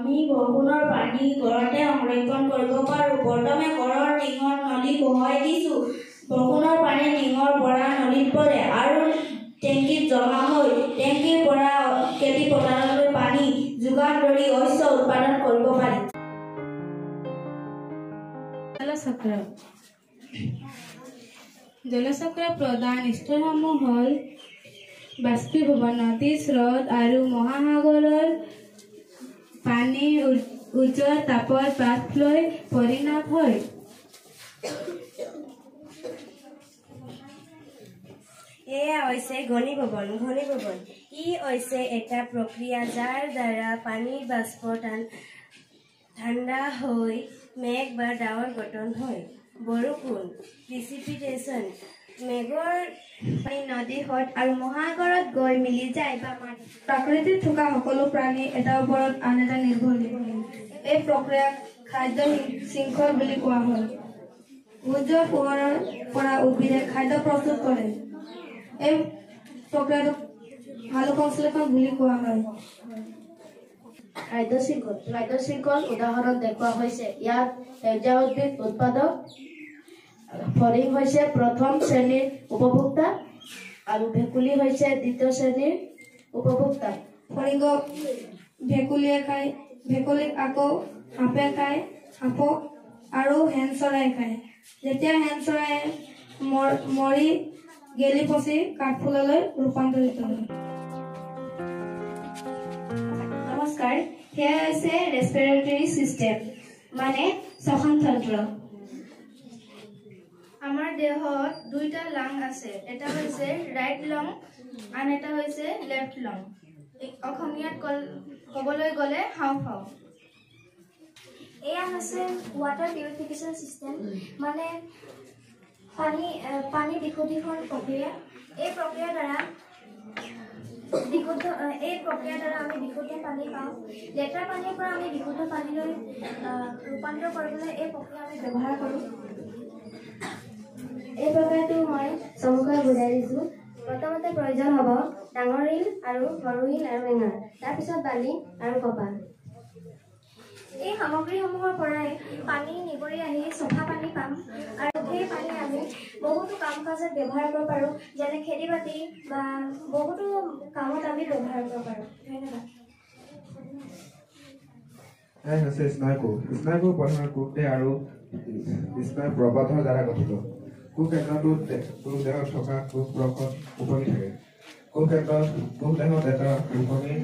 আমি বৰষুণৰ পানী ঘৰতে সংৰক্ষণ কৰিব পাৰোঁ। প্ৰথমে ঘৰৰ টিঙৰ নলী বহুৱাই দিছোঁ। বৰষুণৰ পানী টিঙৰ পৰা নলীত পৰে আৰু টেংকিত জমা হৈ টেংকিৰ পৰা খেতি পথাৰলৈ পানী যোগান ধৰি শস্য উৎপাদন কৰিব পাৰি। জলচক্ৰৰ প্ৰধান স্তৰসমূহ হ'ল বাষ্পীভৱন, নদী, স্ৰোত আৰু মহাসাগৰৰ পানী উচ্চ তাপৰ বাষ্পলৈ পৰিণত হয়। এয়া হৈছে ঘনীভৱন। ই হৈছে এটা প্ৰক্ৰিয়া যাৰ দ্বাৰা পানীৰ বাষ্প ঠাণ্ডা হৈ মেঘ বা ডাৱৰ গঠন হয়। বৰষুণ প্ৰিচিপিটেশ্যন, মেঘৰ পানী নদী, হ্ৰদ আৰু মহাসাগৰত গৈ মিলি যায় বা মাটি। প্ৰকৃতিত থকা সকলো প্ৰাণী এটাৰ ওপৰত আন এটা নিৰ্ভৰশীল। এই প্ৰক্ৰিয়াক খাদ্য শৃংখল বুলি কোৱা হয়। সূৰ্যৰ পোহৰৰ পৰা উদ্ভিদে খাদ্য প্ৰস্তুত কৰে। এই প্ৰক্ৰিয়াটোক ভালুকসংশ্লেষণ বুলি কোৱা হয়। খাদ্য শৃংখল উদাহৰণ দেখুওৱা হৈছে। ইয়াত সেউজীয়া উদ্ভিদ উৎপাদক, ফৰিং হৈছে প্ৰথম শ্ৰেণীৰ উপভোক্তা আৰু ভেকুলী হৈছে দ্বিতীয় শ্ৰেণীৰ উপভোক্তা। ফৰিঙক ভেকুলীয়ে খায়, ভেকুলীক আকৌ সাপে খায়, সাপক আৰু হেন চৰায়ে খায়। যেতিয়া হেন চৰায়ে মৰি গেলি পচি কাঠফুলালৈ ৰূপান্তৰিত হয়। নমস্কাৰ, সেয়া হৈছে ৰেস্পিৰেটৰী চিষ্টেম মানে শ্বসন তন্ত্ৰ। আমাৰ দেহত দুইটা লাং আছে, এটা হৈছে ৰাইট লং, আন এটা হৈছে লেফ্ট লং। অসমীয়াত ক'বলৈ গ'লে হাওঁফাওঁ। এয়া হৈছে ৱাটাৰ পিউৰিফিকেশ্যন চিষ্টেম মানে পানী বিশুদ্ধীকৰণ প্ৰক্ৰিয়া। এই প্ৰক্ৰিয়াৰ দ্বাৰা আমি বিশুদ্ধ পানী পাওঁ। লেতেৰা পানীৰ পৰা আমি বিশুদ্ধ পানীলৈ ৰূপান্তৰ কৰিবলৈ এই প্ৰক্ৰিয়া আমি ব্যৱহাৰ কৰোঁ। এই প্ৰক্ৰিয়াটো মই চমুকৈ বুজাই দিছোঁ। প্ৰথমতে প্ৰয়োজন হ'ব ডাঙৰ শিল আৰু সৰু শিল আৰু এঙাৰ, তাৰপিছত বালি আৰু কপাহ। এই সামগ্ৰীসমূহৰ পৰাই পানী নিগৰি আহি চফা পানী পাম আৰু সেই পানী আমি বহুতো কাম কাজত ব্যৱহাৰ কৰিব পাৰোঁ, যেনে খেতি বাতি বা বহুতো কামত আমি ব্যৱহাৰ কৰিব পাৰোঁ। ধন্যবাদ। এয়া হৈছে স্নায়ুকোষ। স্নায়ুকোষ প্ৰধানকৈ কোষ দেহ আৰু স্নায়ু প্ৰবাহৰ দ্বাৰা গঠিত। কোষ কেন্দ্ৰটোত কোষ দেহত থকা কোষ ৰসত উপঙি থাকে। কোষ দেহত এটা উপঙি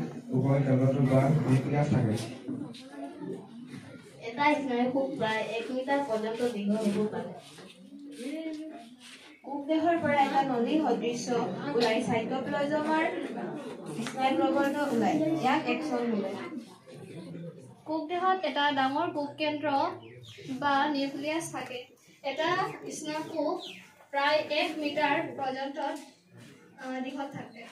কেন্দ্ৰটো বা নিউক্লিয়াছ থাকে। এটা স্নায়ুকোষ প্ৰায় 1 মিটাৰ পৰ্যন্ত দীঘল হ'ব পাৰে। কোষ দেহৰ পৰা এটা নলী সদৃশ্য ওলাই চাইটোপ্লাজমৰ স্নায়ুপ্ৰবৰ্ধ ওলায়। ইয়াক এক্সন বোলে। কোষ দেহত এটা ডাঙৰ কোষ কেন্দ্ৰ বা নিউক্লিয়াছ থাকে। এটা স্নায়ুকোষ প্ৰায় 1 মিটাৰ পৰ্যন্ত দীঘল থাকে।